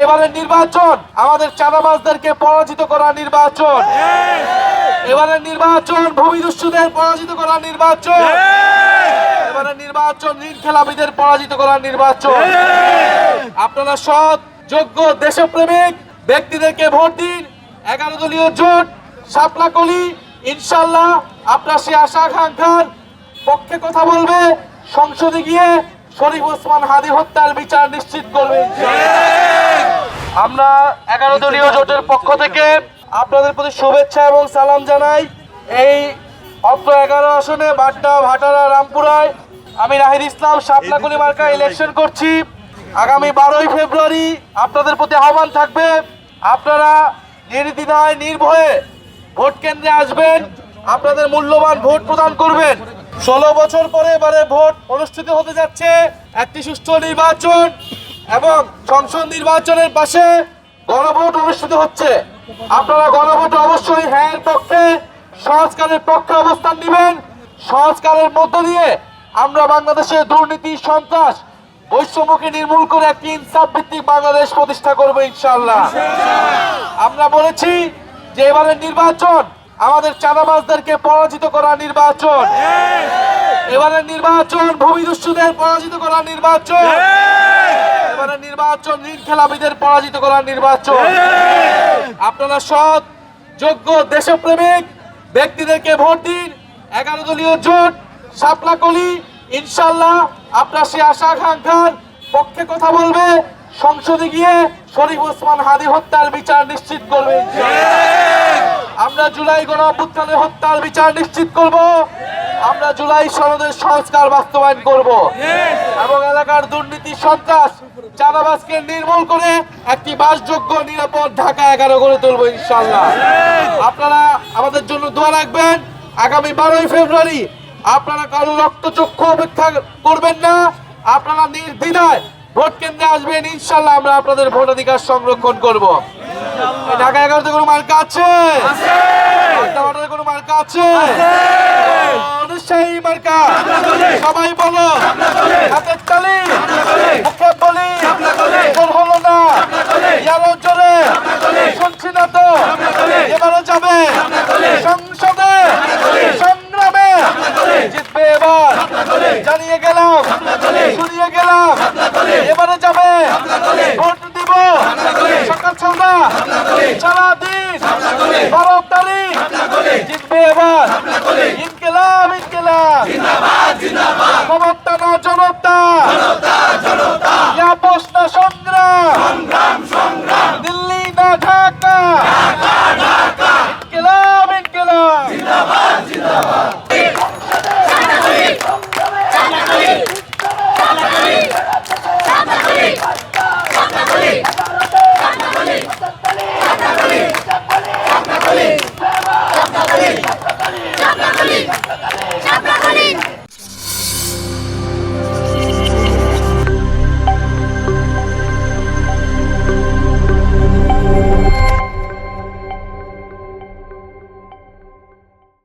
এবারের নির্বাচন আমাদের চাঁদাবাজদেরকে পরাজিত করার নির্বাচন। এবারের নির্বাচন ভূমিদস্যুদের পরাজিত করার নির্বাচন। এবারের নির্বাচন ঋণ খেলাপিদের পরাজিত করার নির্বাচন। আপনারা সৎ, যোগ্য, দেশপ্রেমিক ব্যক্তিদেরকে ভোট দিন। 11 দলীয় জোট শাপলাকলি ইনশাল্লাহ আপনার সেই আশা আকাঙ্ক্ষার পক্ষে কথা বলবে। সংসদে গিয়ে শরীফ ওসমান হাদী হত্যার বিচার নিশ্চিত করবে। আমরা 11 দলীয় জোটের পক্ষ থেকে আপনাদের প্রতি শুভেচ্ছা এবং সালাম জানাই। এই অত্র 11 আসনে বাড্ডা, ভাটারা, রামপুরায় আমি নাহিদ ইসলাম শাপলাকলি মার্কা ইলেকশন করছি। আগামী 12ই ফেব্রুয়ারি আপনাদের প্রতি আহ্বান থাকবে, আপনারা নির্দ্বিধায় নির্ভয়ে ভোট কেন্দ্রে আসবেন, আপনাদের মূল্যবান ভোট প্রদান করবেন। 16 বছর পরে এবারে ভোট অনুষ্ঠিত হতে যাচ্ছে। একটি সুষ্ঠু নির্বাচন এবং সংসদ নির্বাচনের পাশে গণভোট অনুষ্ঠিত হচ্ছে। আপনারা গণভোটে অবশ্যই হ্যাঁ পক্ষে, সংস্কারের পক্ষে অবস্থান নেবেন। সংস্কারের মধ্য দিয়ে আমরা বাংলাদেশের দুর্নীতি, সন্ত্রাস, বৈষম্যকে নির্মূল করে একটি ইনসাফ ভিত্তিক বাংলাদেশ প্রতিষ্ঠা করবো ইনশাআল্লাহ। আমরা বলেছি যে এবারের নির্বাচন আমাদের চাঁদাবাজদেরকে পরাজিত করার নির্বাচন। এবারের নির্বাচন ভূমিদস্যুদের পরাজিত করার নির্বাচন। এবারের নির্বাচন ঋণ খেলাপিদের পরাজিত করার নির্বাচন। আপনারা সৎ, যোগ্য, দেশপ্রেমিক ব্যক্তিদেরকে ভোট দিন। 11 দলীয় জোট শাপলাকলি ইনশাল্লাহ আপনার সেই আশা আকাঙ্ক্ষার পক্ষে কথা বলবে। সংসদে গিয়ে শরীফ ওসমান হাদী হত্যার বিচার নিশ্চিত করবে। আমরা জুলাই গণ অভ্যুত্থানের হত্যার বিচার নিশ্চিত করব। আমরা জুলাই সনদের সংস্কার বাস্তবায়ন করব এবং এলাকার দুর্নীতি, সন্ত্রাস, চাঁদাবাজকে নির্মূল করে একটি বাসযোগ্য নিরাপদ ঢাকা 11 গড়ে তুলব ইনশাআল্লাহ। আপনারা আমাদের জন্য দোয়া রাখবেন। আগামী 12ই ফেব্রুয়ারি আপনারা কারো রক্তচক্ষু অপেক্ষা করবেন না, আপনারা নির্দ্বিধায় ভোট কেন্দ্রে আসবেন। ইনশাআল্লাহ আমরা আপনাদের ভোটাধিকার সংরক্ষণ করব। ঢাকা 11তে কোনো মার্কা আছে? কোনো মার্কা আছে? সেই মার্কা সবাই বলো, হাতের তালি, মুখে বলি, তোর হলো না, আরো জোরে শুনছি না তো। এবারে যাবে সংসদে, সংগ্রামে জিতবে এবার, জানিয়ে গেলাম, শুনিয়ে গেলাম। এবারে যাবে, ভোট দিব সকাল সন্ধ্যা সারাদিন, 12 তারিখ জিতবে এবার। ইনকিলাব, ইনকিলাব, ক্ষমতা না জনতা।